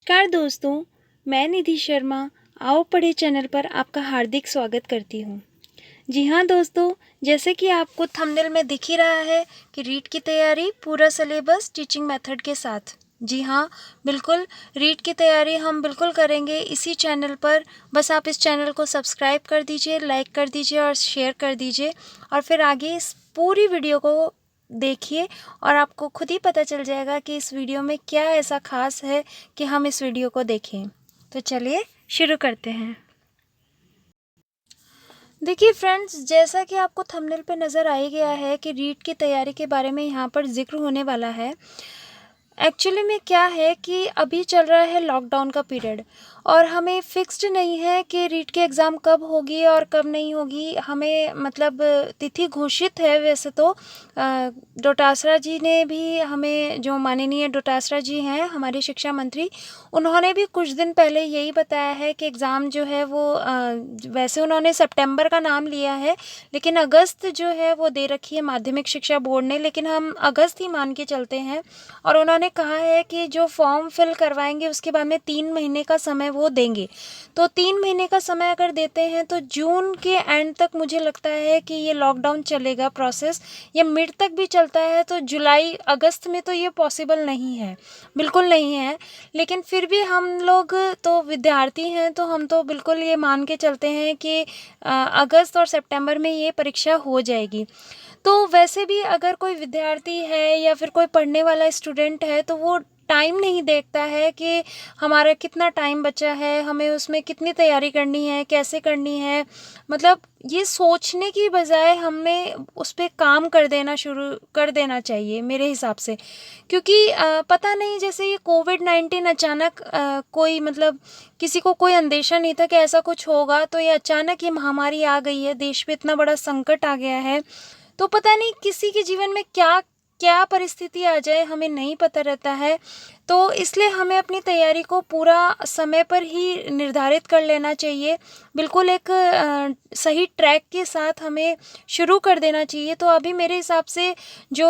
नमस्कार दोस्तों, मैं निधि शर्मा आओ पढ़े चैनल पर आपका हार्दिक स्वागत करती हूँ। जी हाँ दोस्तों, जैसे कि आपको थंबनेल में दिख ही रहा है कि रीट की तैयारी पूरा सिलेबस टीचिंग मेथड के साथ। जी हाँ, बिल्कुल रीट की तैयारी हम बिल्कुल करेंगे इसी चैनल पर। बस आप इस चैनल को सब्सक्राइब कर दीजिए, लाइक कर दीजिए और शेयर कर दीजिए और फिर आगे इस पूरी वीडियो को देखिए और आपको खुद ही पता चल जाएगा कि इस वीडियो में क्या ऐसा ख़ास है कि हम इस वीडियो को देखें। तो चलिए शुरू करते हैं। देखिए फ्रेंड्स, जैसा कि आपको थंबनेल पे नज़र आ ही गया है कि रीट की तैयारी के बारे में यहाँ पर ज़िक्र होने वाला है। एक्चुअली में क्या है कि अभी चल रहा है लॉकडाउन का पीरियड और हमें फिक्स्ड नहीं है कि रीट की एग्ज़ाम कब होगी और कब नहीं होगी। हमें मतलब तिथि घोषित है वैसे तो। डोटासरा जी ने भी हमें, जो माननीय डोटासरा जी हैं हमारे शिक्षा मंत्री, उन्होंने भी कुछ दिन पहले यही बताया है कि एग्ज़ाम जो है वो वैसे उन्होंने सितंबर का नाम लिया है, लेकिन अगस्त जो है वो दे रखी है माध्यमिक शिक्षा बोर्ड ने, लेकिन हम अगस्त ही मान के चलते हैं। और उन्होंने कहा है कि जो फॉर्म फिल करवाएंगे उसके बाद में 3 महीने का समय वो देंगे। तो 3 महीने का समय अगर देते हैं तो जून के एंड तक मुझे लगता है कि ये लॉकडाउन चलेगा प्रोसेस, या मिड तक भी चलता है तो जुलाई अगस्त में तो ये पॉसिबल नहीं है, बिल्कुल नहीं है। लेकिन फिर भी हम लोग तो विद्यार्थी हैं, तो हम तो बिल्कुल ये मान के चलते हैं कि अगस्त और सितंबर में ये परीक्षा हो जाएगी। तो वैसे भी अगर कोई विद्यार्थी है या फिर कोई पढ़ने वाला स्टूडेंट है तो वो टाइम नहीं देखता है कि हमारा कितना टाइम बचा है, हमें उसमें कितनी तैयारी करनी है, कैसे करनी है। मतलब ये सोचने की बजाय हमें उस पे काम कर देना शुरू कर देना चाहिए मेरे हिसाब से। क्योंकि पता नहीं, जैसे ये कोविड-19 अचानक कोई मतलब किसी को कोई अंदेशा नहीं था कि ऐसा कुछ होगा, तो ये अचानक ये महामारी आ गई है, देश पे इतना बड़ा संकट आ गया है। तो पता नहीं किसी के जीवन में क्या क्या परिस्थिति आ जाए, हमें नहीं पता रहता है। तो इसलिए हमें अपनी तैयारी को पूरा समय पर ही निर्धारित कर लेना चाहिए। बिल्कुल एक सही ट्रैक के साथ हमें शुरू कर देना चाहिए। तो अभी मेरे हिसाब से जो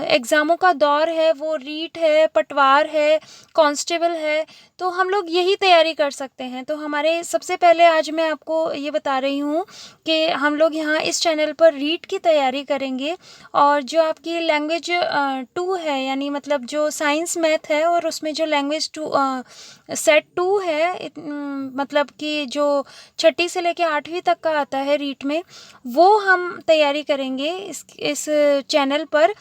एग्ज़ामों का दौर है वो रीट है, पटवार है, कांस्टेबल है, तो हम लोग यही तैयारी कर सकते हैं। तो हमारे सबसे पहले आज मैं आपको ये बता रही हूँ कि हम लोग यहाँ इस चैनल पर रीट की तैयारी करेंगे और जो आपकी लैंग्वेज 2 है, यानी मतलब जो साइंस मैथ है और उसमें जो लैंग्वेज 2 सेट 2 है, मतलब कि जो छठी से लेके 8वीं तक का आता है रीट में, वो हम तैयारी करेंगे इस चैनल पर।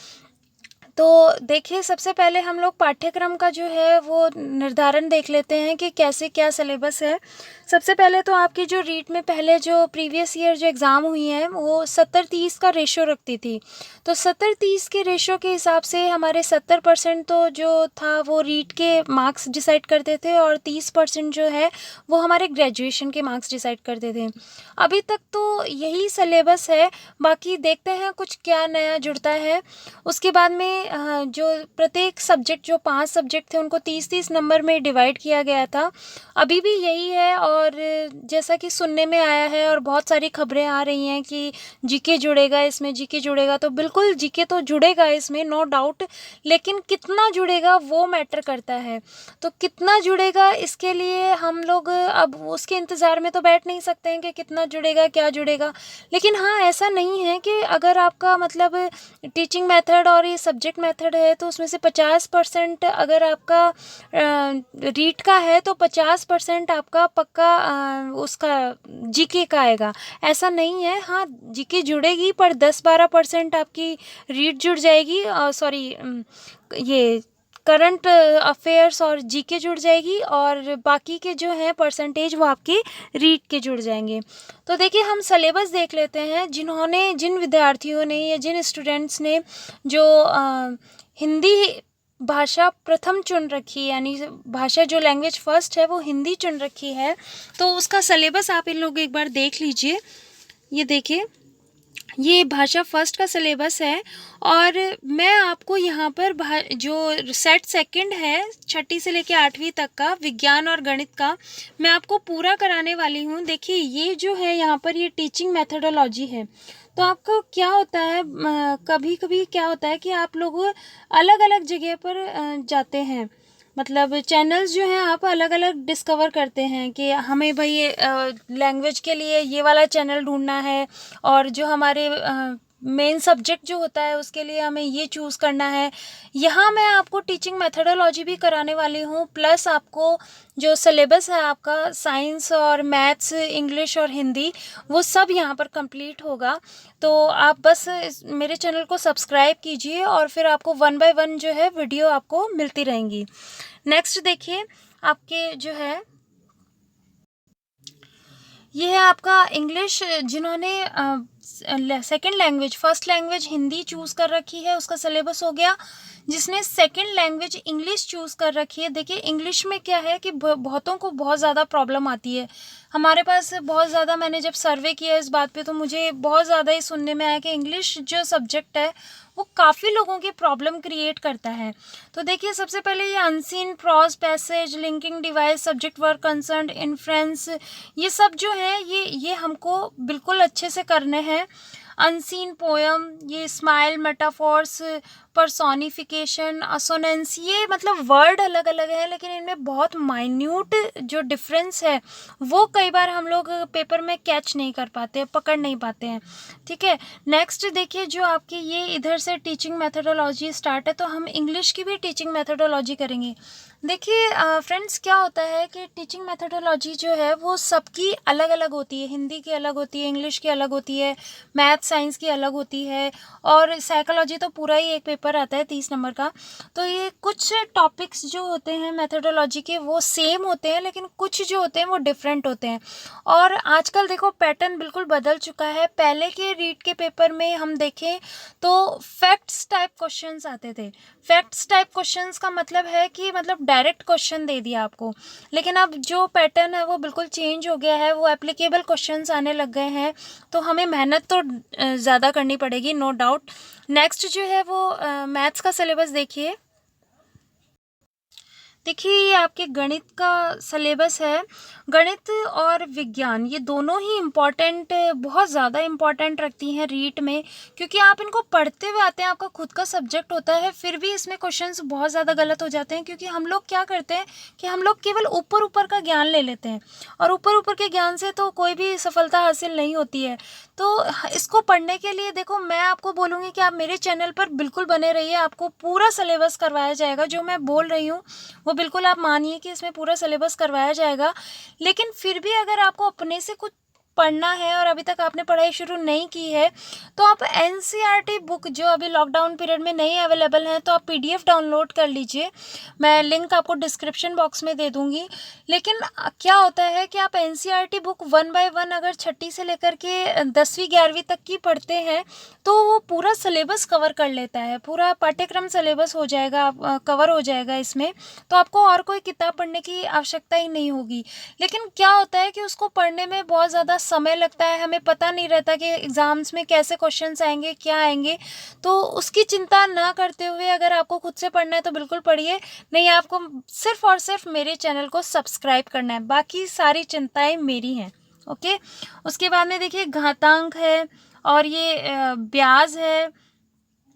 तो देखिए, सबसे पहले हम लोग पाठ्यक्रम का जो है वो निर्धारण देख लेते हैं कि कैसे क्या सिलेबस है। सबसे पहले तो आपकी जो रीट में पहले जो प्रीवियस ईयर जो एग्ज़ाम हुई हैं वो 70-30 का रेशो रखती थी। तो 70-30 के रेशो के हिसाब से हमारे 70% तो जो था वो रीट के मार्क्स डिसाइड करते थे और 30% जो है वो हमारे ग्रेजुएशन के मार्क्स डिसाइड करते थे। अभी तक तो यही सिलेबस है, बाकी देखते हैं कुछ क्या नया जुड़ता है। उसके बाद में जो प्रत्येक सब्जेक्ट, जो 5 सब्जेक्ट थे उनको 30-30 नंबर में डिवाइड किया गया था। अभी भी यही है और जैसा कि सुनने में आया है और बहुत सारी खबरें आ रही हैं कि जीके जुड़ेगा इसमें, जीके जुड़ेगा, तो बिल्कुल जीके तो जुड़ेगा इसमें, नो डाउट। लेकिन कितना जुड़ेगा वो मैटर करता है। तो कितना जुड़ेगा इसके लिए हम लोग अब उसके इंतज़ार में तो बैठ नहीं सकते हैं कि कितना जुड़ेगा, क्या जुड़ेगा। लेकिन हाँ, ऐसा नहीं है कि अगर आपका मतलब टीचिंग मेथड और ये सब्जेक्ट मेथड है तो उसमें से 50% अगर आपका रीट का है तो 50% आपका पक्का उसका जीके का आएगा, ऐसा नहीं है। हाँ, जीके जुड़ेगी पर 10-12% आपकी रीट जुड़ जाएगी, सॉरी, ये करंट अफेयर्स और जीके जुड़ जाएगी और बाकी के जो हैं परसेंटेज वो आपके रीट के जुड़ जाएंगे। तो देखिए, हम सिलेबस देख लेते हैं। जिन विद्यार्थियों ने या जिन स्टूडेंट्स ने जो हिंदी भाषा प्रथम चुन रखी, यानी भाषा जो लैंग्वेज फर्स्ट है वो हिंदी चुन रखी है, तो उसका सिलेबस आप इन लोग एक बार देख लीजिए। ये देखिए, ये भाषा फर्स्ट का सिलेबस है और मैं आपको यहाँ पर जो सेट सेकंड है छठी से लेके 8वीं तक का विज्ञान और गणित का, मैं आपको पूरा कराने वाली हूँ। देखिए, ये जो है यहाँ पर ये टीचिंग मेथडोलॉजी है। तो आपको क्या होता है, कभी कभी क्या होता है कि आप लोग अलग अलग जगह पर जाते हैं। मतलब चैनल्स जो हैं आप अलग अलग डिस्कवर करते हैं कि हमें भाई लैंग्वेज के लिए ये वाला चैनल ढूंढना है, और जो हमारे मेन सब्जेक्ट जो होता है उसके लिए हमें ये चूज़ करना है। यहाँ मैं आपको टीचिंग मेथडोलॉजी भी कराने वाली हूँ, प्लस आपको जो सिलेबस है आपका साइंस और मैथ्स, इंग्लिश और हिंदी, वो सब यहाँ पर कंप्लीट होगा। तो आप बस मेरे चैनल को सब्सक्राइब कीजिए और फिर आपको 1 बाय 1 जो है वीडियो आपको मिलती रहेंगी। नेक्स्ट देखिए, आपके जो है ये है आपका इंग्लिश, जिन्होंने second language, first language Hindi choose कर रखी है उसका सिलेबस हो गया। जिसने सेकंड लैंग्वेज इंग्लिश चूज़ कर रखी है, देखिए इंग्लिश में क्या है कि बहुतों को बहुत ज़्यादा प्रॉब्लम आती है। हमारे पास बहुत ज़्यादा, मैंने जब सर्वे किया इस बात पे तो मुझे बहुत ज़्यादा ही सुनने में आया कि इंग्लिश जो सब्जेक्ट है वो काफ़ी लोगों की प्रॉब्लम क्रिएट करता है। तो देखिए सबसे पहले ये unseen pros, passage, linking device, subject work concern, inference, ये सब जो है ये हमको बिल्कुल अच्छे से करने हैं। अनसीन पोयम, ये स्माइल, मेटाफॉर्स, पर्सोनिफिकेशन, असोनेंस, ये मतलब वर्ड अलग अलग है लेकिन इनमें बहुत माइन्यूट जो डिफरेंस है वो कई बार हम लोग पेपर में कैच नहीं कर पाते हैं, पकड़ नहीं पाते हैं। ठीक है, नेक्स्ट देखिए, जो आपकी ये इधर से टीचिंग मेथडोलॉजी स्टार्ट है, तो हम इंग्लिश की भी टीचिंग मेथडोलॉजी करेंगे। देखिए फ्रेंड्स, क्या होता है कि टीचिंग मेथडोलॉजी जो है वो सबकी अलग अलग होती है। हिंदी की अलग होती है, इंग्लिश की अलग होती है, मैथ साइंस की अलग होती है, और साइकोलॉजी तो पूरा ही एक पेपर आता है 30 नंबर का। तो ये कुछ टॉपिक्स जो होते हैं मेथडोलॉजी के वो सेम होते हैं, लेकिन कुछ जो होते हैं वो डिफरेंट होते हैं। और आजकल देखो पैटर्न बिल्कुल बदल चुका है। पहले के रीट के पेपर में हम देखें तो फैक्ट्स टाइप क्वेश्चंस आते थे। फैक्ट्स टाइप क्वेश्चंस का मतलब है कि मतलब डायरेक्ट क्वेश्चन दे दिया आपको, लेकिन अब जो पैटर्न है वो बिल्कुल चेंज हो गया है, वो एप्लीकेबल क्वेश्चंस आने लग गए हैं। तो हमें मेहनत तो ज़्यादा करनी पड़ेगी, नो डाउट। नेक्स्ट जो है वो मैथ्स का सिलेबस देखिए। देखिए ये आपके गणित का सिलेबस है। गणित और विज्ञान ये दोनों ही इम्पॉर्टेंट, बहुत ज़्यादा इम्पॉर्टेंट रखती हैं रीट में, क्योंकि आप इनको पढ़ते हुए आते हैं, आपका खुद का सब्जेक्ट होता है, फिर भी इसमें क्वेश्चंस बहुत ज़्यादा गलत हो जाते हैं। क्योंकि हम लोग क्या करते हैं कि हम लोग केवल ऊपर ऊपर का ज्ञान ले लेते हैं, और ऊपर ऊपर के ज्ञान से तो कोई भी सफलता हासिल नहीं होती है। तो इसको पढ़ने के लिए देखो, मैं आपको बोलूँगी कि आप मेरे चैनल पर बिल्कुल बने रहिए, आपको पूरा सिलेबस करवाया जाएगा। जो मैं बोल रही हूँ वो बिल्कुल आप मानिए कि इसमें पूरा सिलेबस करवाया जाएगा। लेकिन फिर भी अगर आपको अपने से कुछ पढ़ना है और अभी तक आपने पढ़ाई शुरू नहीं की है, तो आप एनसीईआरटी बुक जो अभी लॉकडाउन पीरियड में नहीं अवेलेबल है, तो आप पीडीएफ डाउनलोड कर लीजिए। मैं लिंक आपको डिस्क्रिप्शन बॉक्स में दे दूंगी। लेकिन क्या होता है कि आप एनसीईआरटी बुक 1 बाय 1 अगर छठी से लेकर के 10वीं 11वीं तक की पढ़ते हैं तो वो पूरा सिलेबस कवर कर लेता है, पूरा पाठ्यक्रम सिलेबस हो जाएगा, कवर हो जाएगा इसमें। तो आपको और कोई किताब पढ़ने की आवश्यकता ही नहीं होगी। लेकिन क्या होता है कि उसको पढ़ने में बहुत ज़्यादा समय लगता है, हमें पता नहीं रहता कि एग्ज़ाम्स में कैसे क्वेश्चंस आएंगे, क्या आएंगे। तो उसकी चिंता ना करते हुए अगर आपको खुद से पढ़ना है तो बिल्कुल पढ़िए, नहीं आपको सिर्फ और सिर्फ मेरे चैनल को सब्सक्राइब करना है, बाकी सारी चिंताएं मेरी हैं। ओके, उसके बाद में देखिए घातांक है, और ये ब्याज है,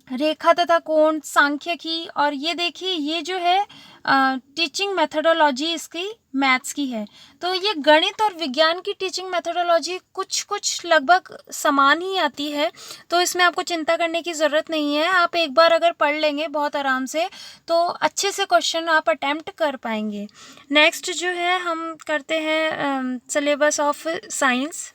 रेखा तथा कोण, सांख्यिकी, और ये देखिए ये जो है टीचिंग मेथडोलॉजी इसकी मैथ्स की है। तो ये गणित और विज्ञान की टीचिंग मेथडोलॉजी कुछ कुछ लगभग समान ही आती है, तो इसमें आपको चिंता करने की ज़रूरत नहीं है। आप एक बार अगर पढ़ लेंगे बहुत आराम से तो अच्छे से क्वेश्चन आप अटैम्प्ट कर पाएंगे। नेक्स्ट जो है हम करते हैं सिलेबस ऑफ साइंस।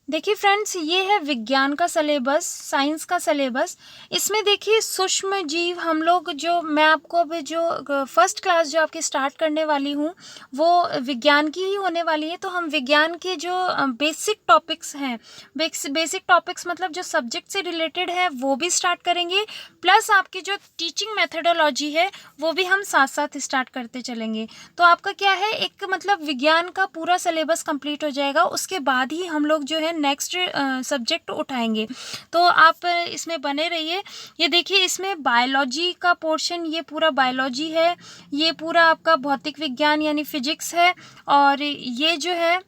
देखिए फ्रेंड्स, ये है विज्ञान का सिलेबस, साइंस का सिलेबस। इसमें देखिए सूक्ष्म जीव, हम लोग जो, मैं आपको अभी जो फर्स्ट क्लास जो आपकी स्टार्ट करने वाली हूँ वो विज्ञान की ही होने वाली है। तो हम विज्ञान के जो बेसिक टॉपिक्स हैं, बेसिक टॉपिक्स मतलब जो सब्जेक्ट से रिलेटेड है वो भी स्टार्ट करेंगे, प्लस आपकी जो टीचिंग मेथडोलॉजी है वो भी हम साथ साथ स्टार्ट करते चलेंगे। तो आपका क्या है, एक मतलब विज्ञान का पूरा सिलेबस कंप्लीट हो जाएगा, उसके बाद ही हम लोग जो है नेक्स्ट सब्जेक्ट उठाएंगे। तो आप इसमें बने रहिए। ये देखिए इसमें बायोलॉजी का पोर्शन, ये पूरा बायोलॉजी है, ये पूरा आपका भौतिक विज्ञान यानी फिजिक्स है, और ये जो है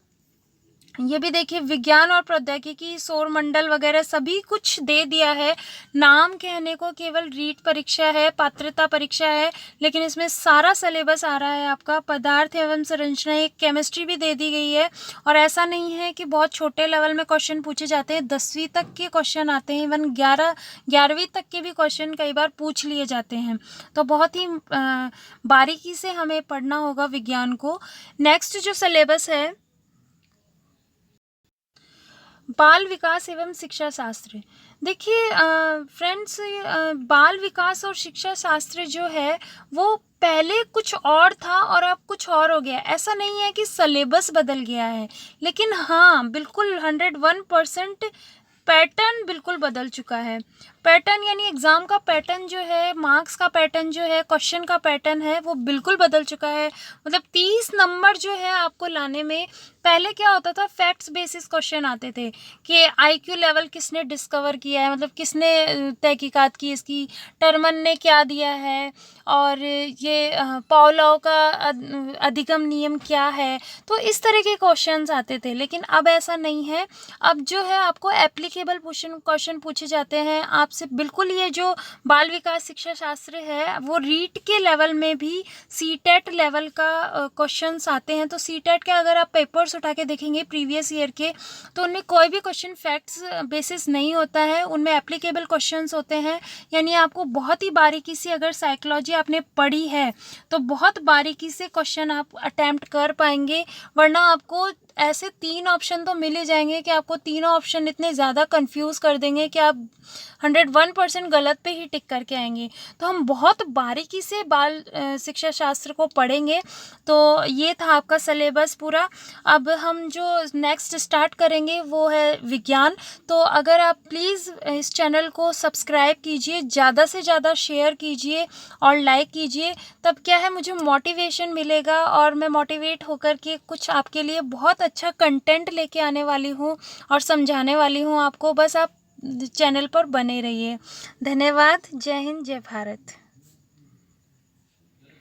ये भी देखिए विज्ञान और प्रौद्योगिकी, सौरमंडल वगैरह सभी कुछ दे दिया है। नाम कहने को केवल रीट परीक्षा है, पात्रता परीक्षा है, लेकिन इसमें सारा सिलेबस आ रहा है आपका। पदार्थ एवं संरचना, एक केमिस्ट्री भी दे दी गई है। और ऐसा नहीं है कि बहुत छोटे लेवल में क्वेश्चन पूछे जाते हैं, 10वीं तक के क्वेश्चन आते हैं, इवन 11वीं तक के भी क्वेश्चन कई बार पूछ लिए जाते हैं। तो बहुत ही बारीकी से हमें पढ़ना होगा विज्ञान को। नेक्स्ट जो सिलेबस है, बाल विकास एवं शिक्षा शास्त्र। देखिए फ्रेंड्स, बाल विकास और शिक्षा शास्त्र जो है वो पहले कुछ और था और अब कुछ और हो गया। ऐसा नहीं है कि सिलेबस बदल गया है, लेकिन हाँ बिल्कुल 101% पैटर्न बिल्कुल बदल चुका है। पैटर्न यानी एग्ज़ाम का पैटर्न जो है, मार्क्स का पैटर्न जो है, क्वेश्चन का पैटर्न है, वो बिल्कुल बदल चुका है। मतलब 30 नंबर जो है आपको लाने में, पहले क्या होता था, फैक्ट्स बेसिस क्वेश्चन आते थे कि आईक्यू लेवल किसने डिस्कवर किया है, मतलब किसने तहकीकात की इसकी, टर्मन ने क्या दिया है, और ये पावलोव का अधिगम नियम क्या है। तो इस तरह के क्वेश्चंस आते थे, लेकिन अब ऐसा नहीं है। अब जो है आपको एप्लीकेबल क्वेश्चन पूछे जाते हैं आपसे। बिल्कुल ये जो बाल विकास शिक्षा शास्त्र है वो रीट के लेवल में भी सीटेट लेवल का क्वेश्चंस आते हैं। तो सीटेट के अगर आप पेपर्स उठा के देखेंगे प्रीवियस ईयर के, तो उनमें कोई भी क्वेश्चन फैक्ट्स बेसिस नहीं होता है, उनमें एप्लीकेबल क्वेश्चंस होते हैं। यानी आपको बहुत ही बारीकी से, अगर साइकोलॉजी आपने पढ़ी है तो बहुत बारीकी से क्वेश्चन आप अटैम्प्ट कर पाएंगे। वरना आपको ऐसे 3 ऑप्शन तो मिल ही जाएंगे कि आपको तीनों ऑप्शन इतने ज़्यादा कंफ्यूज कर देंगे कि आप 101% गलत पे ही टिक करके आएंगे। तो हम बहुत बारीकी से बाल शिक्षा शास्त्र को पढ़ेंगे। तो ये था आपका सिलेबस पूरा। अब हम जो नेक्स्ट स्टार्ट करेंगे वो है विज्ञान। तो अगर आप प्लीज़ इस चैनल को सब्सक्राइब कीजिए, ज़्यादा से ज़्यादा शेयर कीजिए और लाइक कीजिए। तब क्या है, मुझे मोटिवेशन मिलेगा और मैं मोटिवेट होकर के कुछ आपके लिए बहुत अच्छा कंटेंट लेके आने वाली हूँ और समझाने वाली हूँ आपको। बस आप चैनल पर बने रहिए। धन्यवाद। जय हिंद, जय भारत।